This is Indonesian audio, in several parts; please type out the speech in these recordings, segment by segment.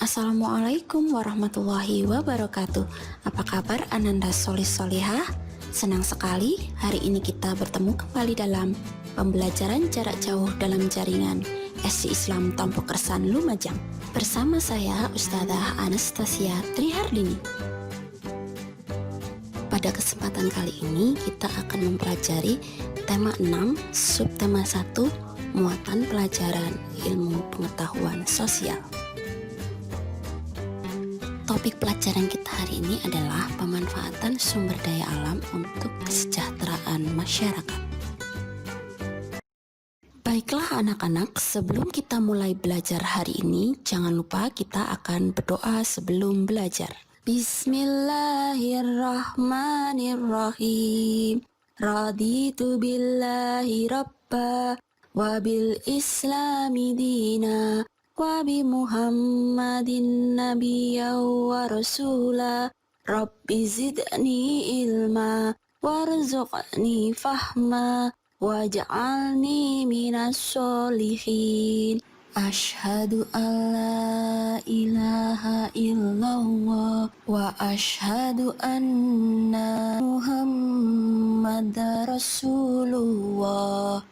Assalamualaikum warahmatullahi wabarakatuh. Apa kabar Ananda Solihah? Senang sekali hari ini kita bertemu kembali dalam pembelajaran jarak jauh dalam jaringan SC Islam Tompo Kersan Lumajang. Bersama saya Ustadzah Anastasia Trihardini. Pada kesempatan kali ini kita akan mempelajari tema 6, subtema 1, muatan pelajaran ilmu pengetahuan sosial. Topik pelajaran kita hari ini adalah pemanfaatan sumber daya alam untuk kesejahteraan masyarakat. Baiklah anak-anak, sebelum kita mulai belajar hari ini, jangan lupa kita akan berdoa sebelum belajar. Bismillahirrahmanirrahim. Raditu billahi rabba wa bil islami dina wa bi Muhammadin nabiyya wa rasula. Rabbi zidni ilma warzuqni fahma waj'alni minas sholihin. Asyhadu an la ilaha illallah wa asyhadu anna Muhammadar Rasulullah.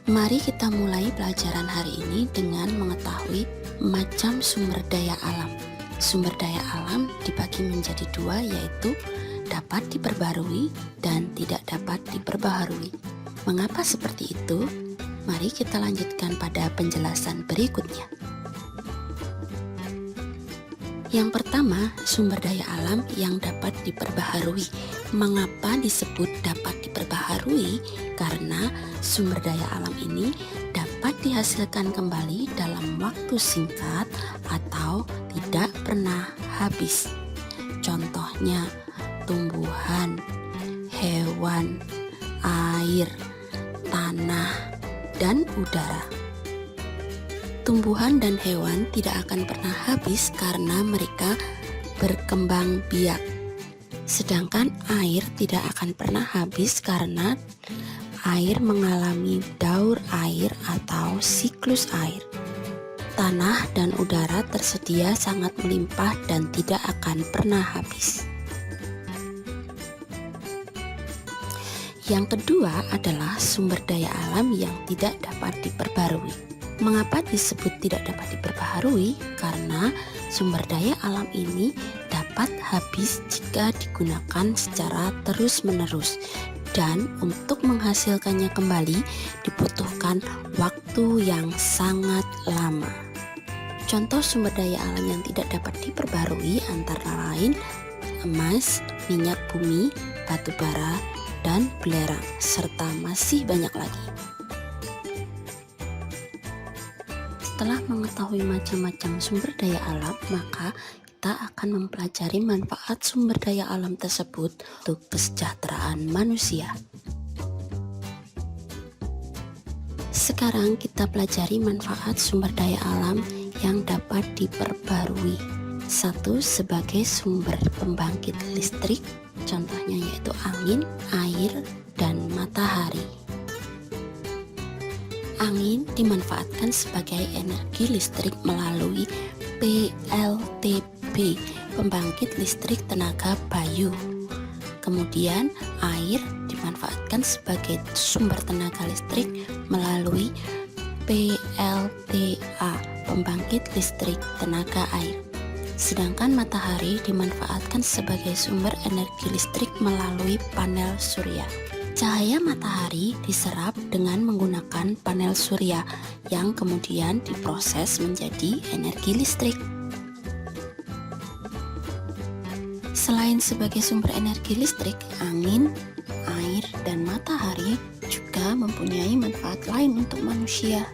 Mari kita mulai pelajaran hari ini dengan mengetahui macam sumber daya alam. Sumber daya alam dibagi menjadi dua, yaitu dapat diperbarui dan tidak dapat diperbaharui. Mengapa seperti itu? Mari kita lanjutkan pada penjelasan berikutnya. Yang pertama, sumber daya alam yang dapat diperbaharui. Mengapa disebut dapat diperbaharui? Karena sumber daya alam ini dapat dihasilkan kembali dalam waktu singkat atau tidak pernah habis. Contohnya, tumbuhan, hewan, air, tanah, dan udara. Tumbuhan dan hewan tidak akan pernah habis karena mereka berkembang biak. Sedangkan air tidak akan pernah habis karena air mengalami daur air atau siklus air. Tanah dan udara tersedia sangat melimpah dan tidak akan pernah habis. Yang kedua adalah sumber daya alam yang tidak dapat diperbarui. Mengapa disebut tidak dapat diperbaharui? Karena sumber daya alam ini dapat habis jika digunakan secara terus-menerus, dan untuk menghasilkannya kembali dibutuhkan waktu yang sangat lama. Contoh sumber daya alam yang tidak dapat diperbarui antara lain emas, minyak bumi, batu bara, dan belerang, serta masih banyak lagi. Setelah mengetahui macam-macam sumber daya alam, maka kita akan mempelajari manfaat sumber daya alam tersebut untuk kesejahteraan manusia. Sekarang kita pelajari manfaat sumber daya alam yang dapat diperbarui. 1. Sebagai sumber pembangkit listrik, contohnya yaitu angin, air, dan matahari. Angin dimanfaatkan sebagai energi listrik melalui PLTB, pembangkit listrik tenaga bayu. Kemudian air dimanfaatkan sebagai sumber tenaga listrik melalui PLTA, pembangkit listrik tenaga air. Sedangkan matahari dimanfaatkan sebagai sumber energi listrik melalui panel surya. Cahaya matahari diserap dengan menggunakan panel surya yang kemudian diproses menjadi energi listrik. Selain sebagai sumber energi listrik, angin, air, dan matahari juga mempunyai manfaat lain untuk manusia.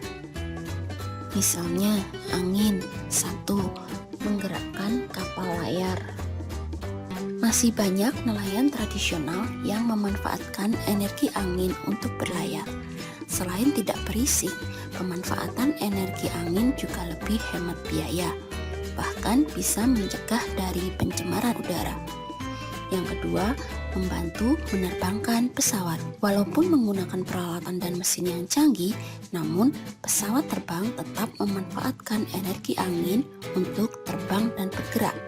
Misalnya, angin 1. Menggerakkan kapal layar. Masih banyak nelayan tradisional yang memanfaatkan energi angin untuk berlayar. Selain tidak berisik, pemanfaatan energi angin juga lebih hemat biaya, bahkan bisa mencegah dari pencemaran udara. Yang kedua, membantu menerbangkan pesawat. Walaupun menggunakan peralatan dan mesin yang canggih, namun pesawat terbang tetap memanfaatkan energi angin untuk terbang dan bergerak.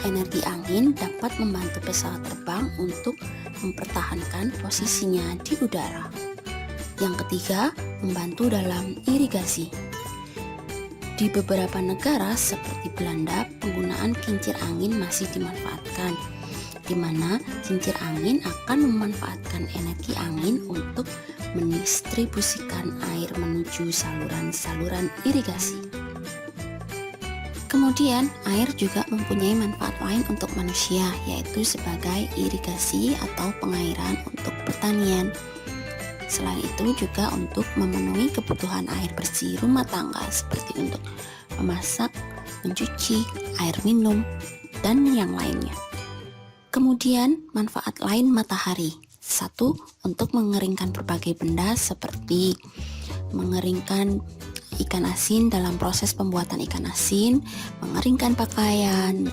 Energi angin dapat membantu pesawat terbang untuk mempertahankan posisinya di udara. Yang ketiga, membantu dalam irigasi. Di beberapa negara seperti Belanda, penggunaan kincir angin masih dimanfaatkan, di mana kincir angin akan memanfaatkan energi angin untuk mendistribusikan air menuju saluran-saluran irigasi. Kemudian, air juga mempunyai manfaat lain untuk manusia, yaitu sebagai irigasi atau pengairan untuk pertanian. Selain itu juga untuk memenuhi kebutuhan air bersih rumah tangga seperti untuk memasak, mencuci, air minum, dan yang lainnya. Kemudian manfaat lain matahari. 1. Untuk mengeringkan berbagai benda seperti mengeringkan ikan asin dalam proses pembuatan ikan asin, mengeringkan pakaian,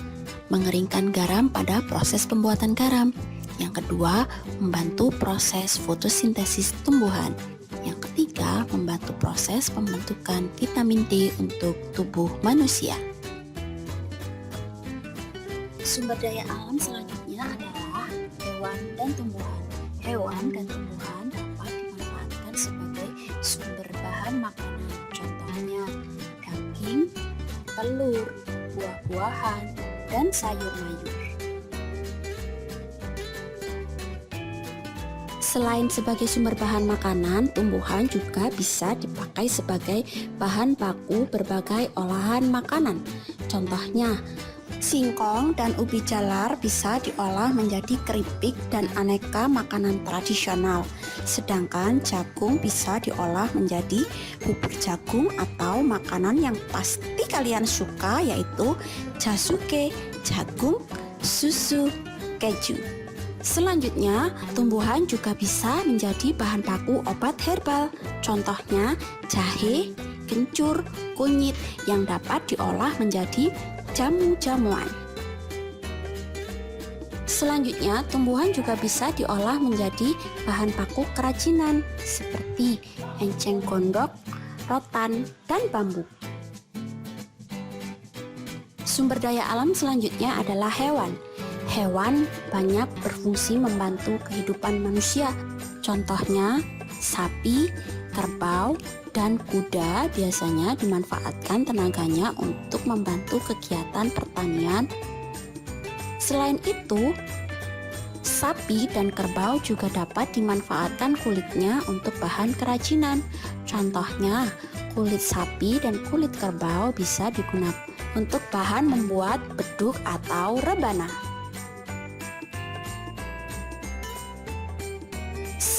mengeringkan garam pada proses pembuatan garam. Yang kedua, membantu proses fotosintesis tumbuhan. Yang ketiga, membantu proses pembentukan vitamin D untuk tubuh manusia. Sumber daya alam selanjutnya adalah hewan dan tumbuhan. Hewan dan tumbuhan dapat dimanfaatkan sebagai sumber bahan makanan. Contohnya daging, telur, buah-buahan, dan sayur-mayur. Selain sebagai sumber bahan makanan, tumbuhan juga bisa dipakai sebagai bahan baku berbagai olahan makanan. Contohnya, singkong dan ubi jalar bisa diolah menjadi keripik dan aneka makanan tradisional. Sedangkan jagung bisa diolah menjadi bubur jagung atau makanan yang pasti kalian suka, yaitu jasuke, jagung, susu, keju. Selanjutnya, tumbuhan juga bisa menjadi bahan baku obat herbal. Contohnya, jahe, kencur, kunyit yang dapat diolah menjadi jamu-jamuan. Selanjutnya, tumbuhan juga bisa diolah menjadi bahan baku kerajinan seperti enceng gondok, rotan, dan bambu. Sumber daya alam selanjutnya adalah hewan. Hewan banyak berfungsi membantu kehidupan manusia. Contohnya, sapi, kerbau, dan kuda biasanya dimanfaatkan tenaganya untuk membantu kegiatan pertanian. Selain itu, sapi dan kerbau juga dapat dimanfaatkan kulitnya untuk bahan kerajinan. Contohnya, kulit sapi dan kulit kerbau bisa digunakan untuk bahan membuat beduk atau rebana.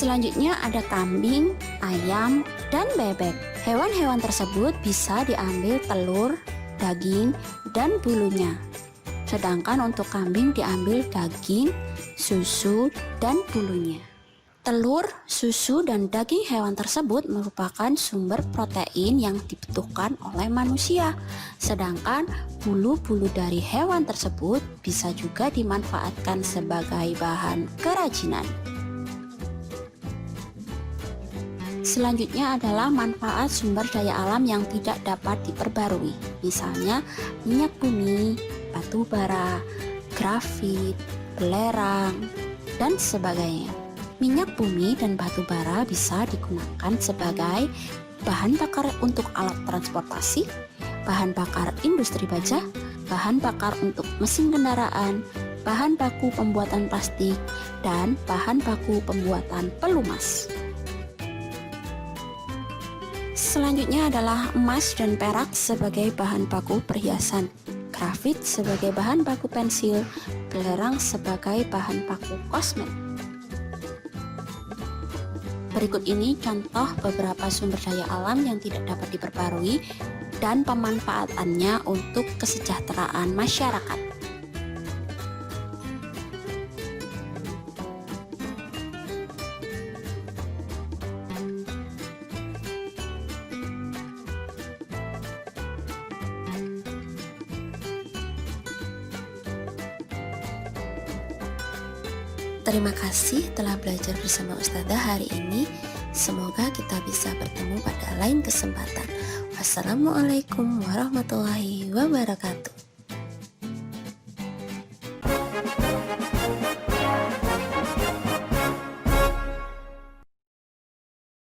Selanjutnya ada kambing, ayam, dan bebek. Hewan-hewan tersebut bisa diambil telur, daging, dan bulunya. Sedangkan untuk kambing diambil daging, susu, dan bulunya. Telur, susu, dan daging hewan tersebut merupakan sumber protein yang dibutuhkan oleh manusia. Sedangkan bulu-bulu dari hewan tersebut bisa juga dimanfaatkan sebagai bahan kerajinan. Selanjutnya adalah manfaat sumber daya alam yang tidak dapat diperbarui. Misalnya minyak bumi, batu bara, grafit, belerang, dan sebagainya. Minyak bumi dan batu bara bisa digunakan sebagai bahan bakar untuk alat transportasi, bahan bakar industri baja, bahan bakar untuk mesin kendaraan, bahan baku pembuatan plastik, dan bahan baku pembuatan pelumas. Selanjutnya adalah emas dan perak sebagai bahan baku perhiasan, grafit sebagai bahan baku pensil, belerang sebagai bahan baku kosmet. Berikut ini contoh beberapa sumber daya alam yang tidak dapat diperbarui dan pemanfaatannya untuk kesejahteraan masyarakat. Terima kasih telah belajar bersama Ustazah hari ini. Semoga kita bisa bertemu pada lain kesempatan. Wassalamualaikum warahmatullahi wabarakatuh.